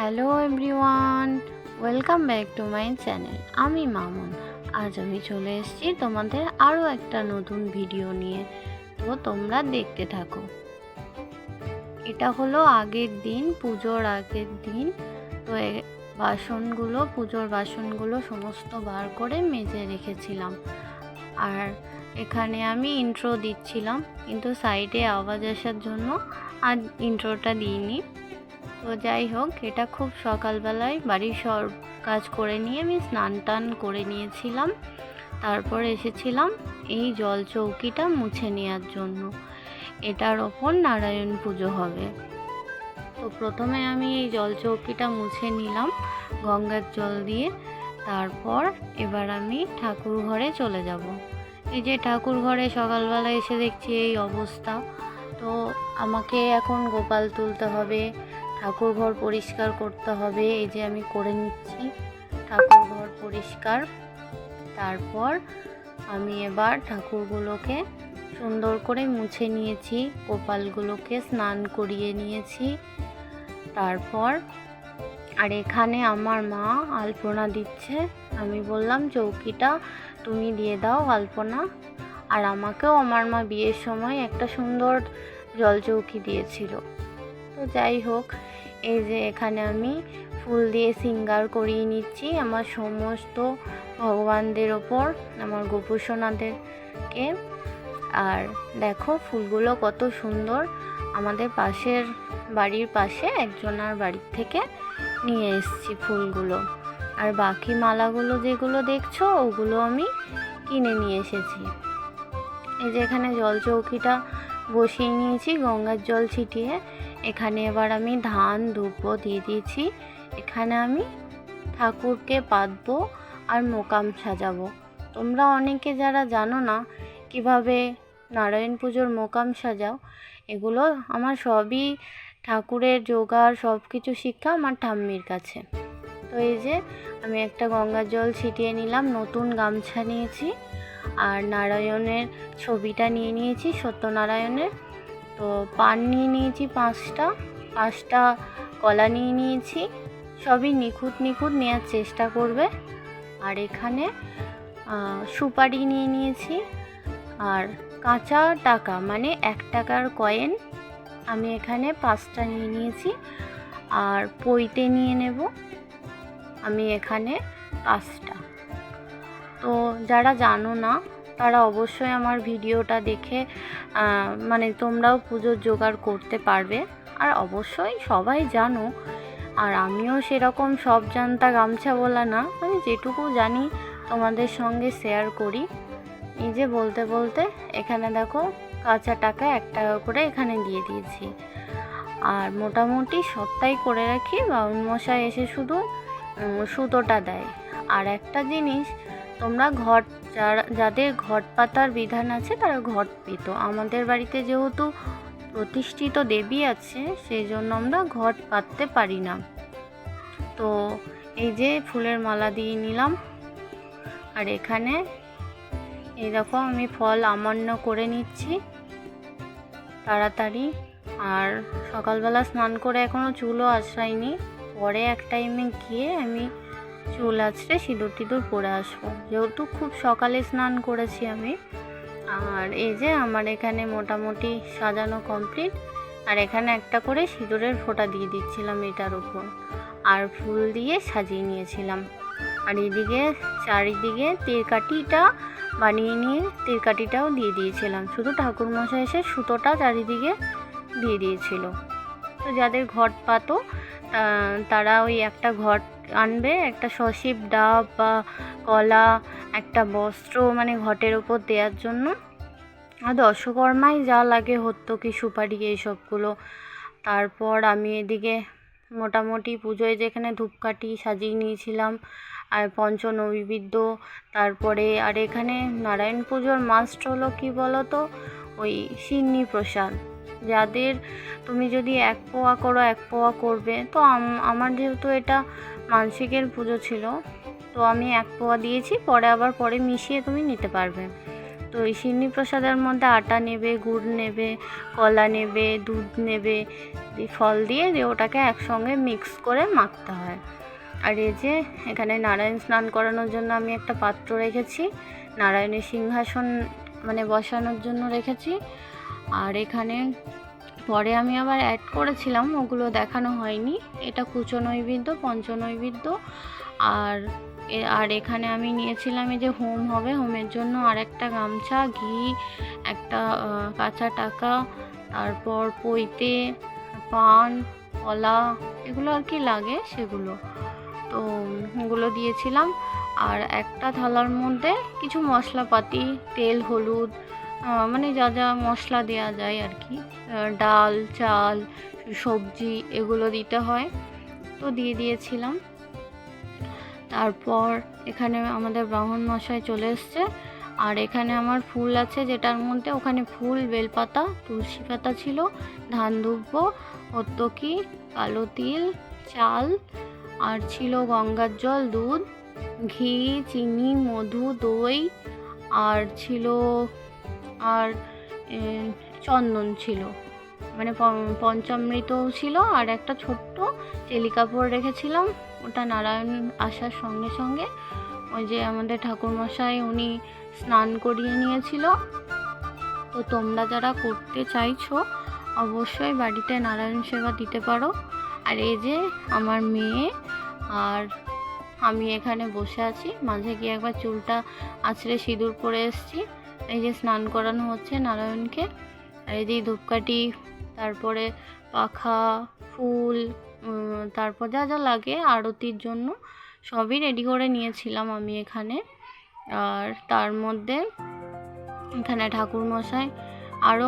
Hello everyone, welcome back to my channel. আমি মামুন। আজ আমি চলে এসেছি তোমাদের আরও একটা নতুন ভিডিও নিয়ে। তো তোমরা দেখতে থাকো। এটা হলো আগের দিন, পুজোর আগের দিন। তো পুজোর বাসনগুলো সমস্ত বার করে মেজে রেখেছিলাম। আর এখানে আমি ইন্ট্রো দিচ্ছিলাম, কিন্তু সাইডে আওয়াজ আসার জন্য আর ইন্ট্রোটা দিইনি। তো যাই হোক, এটা খুব সকালবেলায় বাড়ির সব কাজ করে নিয়ে আমি স্নান টান করে নিয়েছিলাম। তারপর এসেছিলাম এই জল চৌকিটা মুছে নেওয়ার জন্য। এটার ওপর নারায়ণ পুজো হবে। তো প্রথমে আমি এই জল চৌকিটা মুছে নিলাম গঙ্গার জল দিয়ে। তারপর এবার আমি ঠাকুর ঘরে চলে যাব। এই যে ঠাকুর ঘরে সকালবেলা এসে দেখছি এই অবস্থা। তো আমাকে এখন গোপাল তুলতে হবে, ঠাকুর ঘর পরিষ্কার করতে হবে। এই যে আমি করে নিচ্ছি ঠাকুর ঘর পরিষ্কার। তারপর আমি এবার ঠাকুরগুলোকে সুন্দর করে মুছে নিয়েছি, গোপালগুলোকে স্নান করিয়ে নিয়েছি। তারপর আর এখানে আমার মা আলপনা দিচ্ছে। আমি বললাম চৌকিটা তুমি দিয়ে দাও আলপনা। আর আমাকেও আমার মা বিয়ের সময় একটা সুন্দর জল চৌকি দিয়েছিল। তো যাই হোক, এই যে এখানে আমি ফুল দিয়ে শৃঙ্গার করিয়ে নিচ্ছি আমার সমস্ত ভগবানদের ওপর, আমার গোপুসোনাদেরকে। আর দেখো ফুলগুলো কত সুন্দর, আমাদের পাশের বাড়ির পাশে একজনের বাড়ির থেকে নিয়ে এসেছি ফুলগুলো। আর বাকি মালাগুলো যেগুলো দেখছো ওগুলো আমি কিনে নিয়ে এসেছি। এই যে এখানে জল চৌকিটা বসিয়ে নিয়েছি গঙ্গার জল ছিটিয়ে। এখানে এবার আমি ধান ধূপ দিয়ে দিয়েছি। এখানে আমি ঠাকুরকে পাতবো আর মোকাম সাজাবো। তোমরা অনেকে যারা জানো না কিভাবে নারায়ণ পুজোর মোকাম সাজাও, এগুলো আমার সবই ঠাকুরের জোগাড় সব কিছু শিক্ষা আমার ঠাম্মির কাছে। তো এই যে আমি একটা গঙ্গার জল ছিটিয়ে নিলাম, নতুন গামছা নিয়েছি, আর নারায়ণের ছবিটা নিয়ে নিয়েছি, সত্যনারায়ণের। তো পান নিয়ে নিয়েছি পাঁচটা কলা নিয়ে নিয়েছি। সবই নিখুঁত নেওয়ার চেষ্টা করবে। আর এখানে সুপারি নিয়ে নিয়েছি, আর কাঁচা টাকা মানে 1 টাকার কয়েন আমি এখানে 5টা নিয়ে নিয়েছি। আর পৈতে নিয়ে নেব আমি এখানে 5টা। তো যারা জানো না তারা অবশ্যই আমার ভিডিওটা দেখে মানে তোমরাও পুজোর জোগাড় করতে পারবে। আর অবশ্যই সবাই জানো, আর আমিও সেরকম সব জানতা গামছা বলা না, আমি যেটুকু জানি তোমাদের সঙ্গে শেয়ার করি। এই যে বলতে বলতে এখানে দেখো কাঁচা টাকা 1 টাকা করে এখানে দিয়ে দিয়েছি। আর মোটামুটি সবটাই করে রাখি, বাউন মশাই এসে শুধু সুতোটা দেয়। আর একটা জিনিস, তোমরা যাদের ঘট পাতার বিধান আছে তারা ঘট পেত। আমাদের বাড়িতে যেহেতু প্রতিষ্ঠিত দেবী আছে সেই জন্য আমরা ঘট পাততে পারি না। তো এই যে ফুলের মালা দিয়ে নিলাম। আর এখানে এই দেখো আমি ফল আমান্য করে নিচ্ছি তাড়াতাড়ি। আর সকালবেলা স্নান করে এখনও চুলও আঁচড়াইনি, পরে এক টাইমে গিয়ে আমি চুল আঁচড়ে সিঁদুর টিঁদুর পরে আসবো, যেহেতু খুব সকালে স্নান করেছি আমি। আর এই যে আমার এখানে মোটামুটি সাজানো কমপ্লিট। আর এখানে একটা করে সিঁদুরের ফোঁটা দিয়ে দিচ্ছিলাম এটার উপর, আর ফুল দিয়ে সাজিয়ে নিয়েছিলাম। আর এদিকে চারিদিকে তীরকাঠিটা বানিয়ে নিয়ে তীরকাঠিটাও দিয়ে দিয়েছিলাম, শুধু ঠাকুরমশাই এসে সুতোটা চারিদিকে দিয়ে দিয়েছিল। তো যাদের ঘট পাতো তারা ওই একটা ঘট আনবে, একটা সশিব ডাব বা কলা, একটা বস্ত্র মানে ঘটের ওপর দেওয়ার জন্য। আর দশকর্মায় যা লাগে হত্যকি সুপারি এইসবগুলো। তারপর আমি এদিকে মোটামুটি পুজোয় যেখানে ধূপকাঠি সাজিয়ে নিয়েছিলাম, আর পঞ্চনৈবেদ্য। তারপরে আর এখানে নারায়ণ পুজোর মাস্ট হলো কি বলো তো, ওই সিন্নি প্রসাদ। যাদের তুমি যদি 1 পোয়া করো 1 পোয়া করবে। তো আমার যেহেতু এটা মানসিকের পুজো ছিল, তো আমি 1 পোয়া দিয়েছি, পরে মিশিয়ে তুমি নিতে পারবে। তো এই সিন্নি প্রসাদের মধ্যে আটা নেবে, গুড় নেবে, কলা নেবে, দুধ নেবে, ফল দিয়ে ওটাকে একসঙ্গে মিক্স করে মাখতে হয়। আর এই যে এখানে নারায়ণ স্নান করানোর জন্য আমি একটা পাত্র রেখেছি, নারায়ণের সিংহাসন মানে বসানোর জন্য রেখেছি। আর এখানে পরে আমি আবার অ্যাড করেছিলাম, ওগুলো দেখানো হয়নি। এটা কুচো নৈবেদ্য, পঞ্চ নৈবেদ্য। আর এখানে আমি নিয়েছিলাম এই যে হোম হবে, হোমের জন্য আর একটা গামছা, ঘি, একটা কাঁচা টাকা, তারপর পৈতে, পান, কলা, এগুলো আর কি লাগে সেগুলো, তো ওগুলো দিয়েছিলাম। আর একটা থালার মধ্যে কিছু মশলাপাতি, তেল, হলুদ, মানে যা যা মশলা দেওয়া যায় আর কি, ডাল, চাল, সবজি, এগুলো দিতে হয়, তো দিয়ে দিয়েছিলাম। তারপর এখানে আমাদের ব্রাহ্মণ মশাই চলে এসছে। আর এখানে আমার ফুল আছে, যেটার মধ্যে ওখানে ফুল, বেলপাতা, তুলসী পাতা ছিল, ধান দুব্ব, হর্তকি, কালো তিল, চাল, আর ছিল গঙ্গার জল, দুধ, ঘি, চিনি, মধু, দই, আর ছিল আর চন্দন ছিল, মানে পঞ্চামৃতও ছিল। আর একটা ছোট্ট চেলি কাপড় রেখেছিলাম, ওটা নারায়ণ আসার সঙ্গে সঙ্গে ওই যে আমাদের ঠাকুরমশাই উনি স্নান করিয়ে নিয়েছিল। তো তোমরা যারা করতে চাইছো অবশ্যই বাড়িতে নারায়ণ সেবা দিতে পারো। আর এই যে আমার মেয়ে আর আমি এখানে বসে আছি, মাঝে গিয়ে একবার চুলটা আঁচড়ে সিঁদুর পরে এসেছি। এই যে স্নান করানো হচ্ছে নারায়ণকে। আর এই যে ধূপকাঠি, তারপরে পাখা, ফুল, তারপর যা যা লাগে আরতির জন্য সবই রেডি করে নিয়েছিলাম আমি এখানে। আর তার মধ্যে এখানে ঠাকুরমশাই আরও,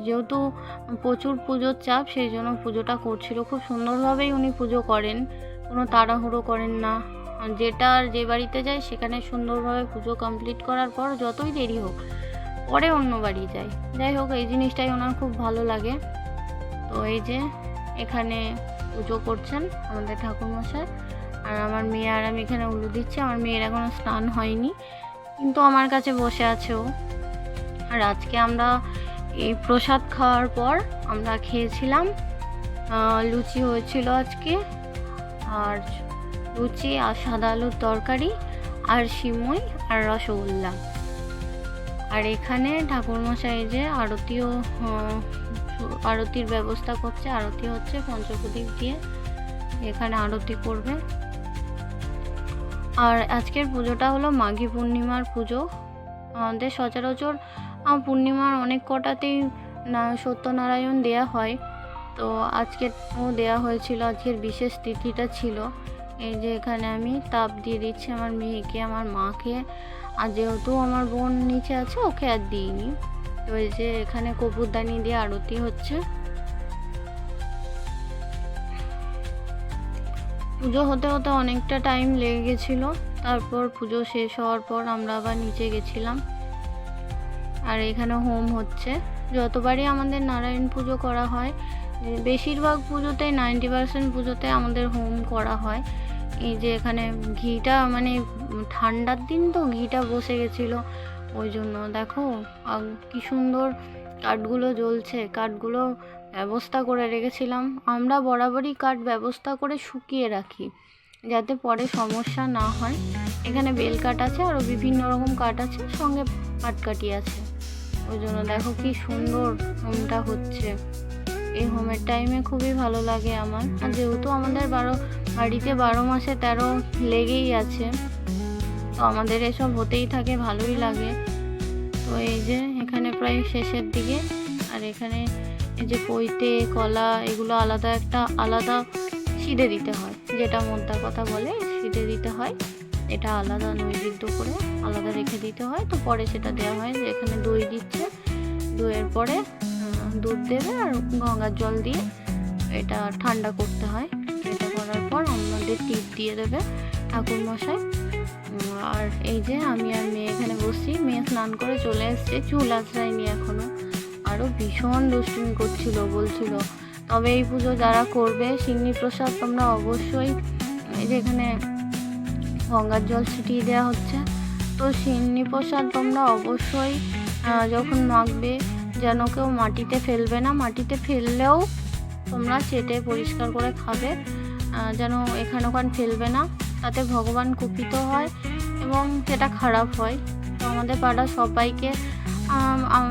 যেহেতু প্রচুর পুজোর চাপ, সেই জন্য পুজোটা করছিল। খুব সুন্দরভাবেই উনি পুজো করেন, কোনো তাড়াহুড়ো করেন না। যেটা যে বাড়িতে যায় সেখানে সুন্দরভাবে পুজো কমপ্লিট করার পর যতই দেরি হোক পরে অন্য বাড়ি যায়। যাই হোক, এই জিনিসটাই ওনার খুব ভালো লাগে। তো এই যে এখানে পুজো করছেন আমাদের ঠাকুরমশাই, আর আমার মেয়ে আর আমি এখানে উলু দিচ্ছি। আমার মেয়ের এখনও স্নান হয়নি, কিন্তু আমার কাছে বসে আছে ও। আর আজকে আমরা এই প্রসাদ খাওয়ার পর আমরা খেয়েছিলাম, লুচি হয়েছিল আজকে, আর লুচি আর সাদা আলুর তরকারি আর সিমুই আর রসগোল্লা। আর এখানে ঠাকুরমশাই যে আরতির ব্যবস্থা করছে, আরতি হচ্ছে পঞ্চপ্রদীপ দিয়ে, এখানে আরতি করবে। আর আজকের পুজোটা হলো মাঘী পূর্ণিমার পুজো। আমাদের সচরাচর পূর্ণিমার অনেক কটাতেই সত্যনারায়ণ দেয়া হয়, তো আজকেও দেয়া হয়েছিল, আজকের বিশেষ তিথিটা ছিল। এই যে এখানে আমি তাপ দিয়ে দিচ্ছি আমার মেয়েকে, আমার মাকে, আর যেহেতু আমার বোন নিচে আছে ওকে আর দিইনি। তো এই যে এখানে কপুরদানি দিয়ে আরতি হচ্ছে। পুজো হতে হতে অনেকটা টাইম লেগে গেছিলো। তারপর পুজো শেষ হওয়ার পর আমরা আবার নিচে গেছিলাম। আর এখানে হোম হচ্ছে। যতবারই আমাদের নারায়ণ পুজো করা হয়, বেশিরভাগ পুজোতে 90% পুজোতে আমাদের হোম করা হয়। এই যে এখানে ঘিটা, মানে ঠান্ডার দিন তো ঘিটা বসে গেছিলো, ওই জন্য দেখো কি সুন্দর কাঠগুলো জ্বলছে। কাঠগুলো ব্যবস্থা করে রেখেছিলাম, আমরা বরাবরই কাঠ ব্যবস্থা করে শুকিয়ে রাখি যাতে পরে সমস্যা না হয়। এখানে বেল কাঠ আছে, আরও বিভিন্ন রকম কাঠ আছে, সঙ্গে পাটকাঠি আছে, ওই জন্য দেখো কি সুন্দর হোমটা হচ্ছে। এই হোমের টাইমে খুবই ভালো লাগে আমার। আর যেহেতু আমাদের বাড়িতে 12 মাসে 13 লেগেই আছে, তো আমাদের এসব হতেই থাকে, ভালোই লাগে। তো এই যে এখানে প্রায় শেষের দিকে। আর এখানে এই যে পৈতে, কলা, এগুলো আলাদা সিধে দিতে হয়, যেটা মোদ্দা কথা বলে সিধে দিতে হয়। এটা আলাদা নৈবেদ্য করে আলাদা রেখে দিতে হয়, তো পরে সেটা দেওয়া হয়। যে এখানে দই দিচ্ছে, দইয়ের পরে দুধ দেবে আর গঙ্গার জল দিয়ে এটা ঠান্ডা করতে হয়। এটা করার পর আমাদের টিপ দিয়ে দেবে ঠাকুরমশাই। আর এই যে আমি আর মেয়ে এখানে বসছি, মেয়ে স্নান করে চলে এসছে, চুল আঁচড়ায়নি এখনো, আরও ভীষণ দুষ্টুমি করছিল, বলছিল। তবে এই পুজো যারা করবে, সিন্নি প্রসাদ তোমরা অবশ্যই, এই যে এখানে গঙ্গার জল ছিটিয়ে দেওয়া হচ্ছে, তো সিন্নি প্রসাদ তোমরা অবশ্যই যখন মাখবে যেন কেউ মাটিতে ফেলবে না, মাটিতে ফেললেও তোমরা চেটে পরিষ্কার করে খাবে, যেন এখান ওখান ফেলবে না, তাতে ভগবান কুপিত হয় এবং সেটা খারাপ হয়। তো আমাদের পাড়ার সবাইকে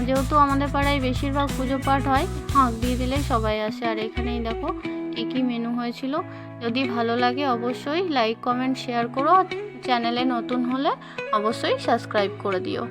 যেহেতু আমাদের পাড়ায় বেশিরভাগ পুজো পাঠ হয়, হাঁক দিয়ে দিলেই সবাই আসে। আর এখানেই দেখো কী কী মেনু হয়েছিল। যদি ভালো লাগে অবশ্যই লাইক কমেন্ট শেয়ার করো, চ্যানেলে নতুন হলে অবশ্যই সাবস্ক্রাইব করে দিও।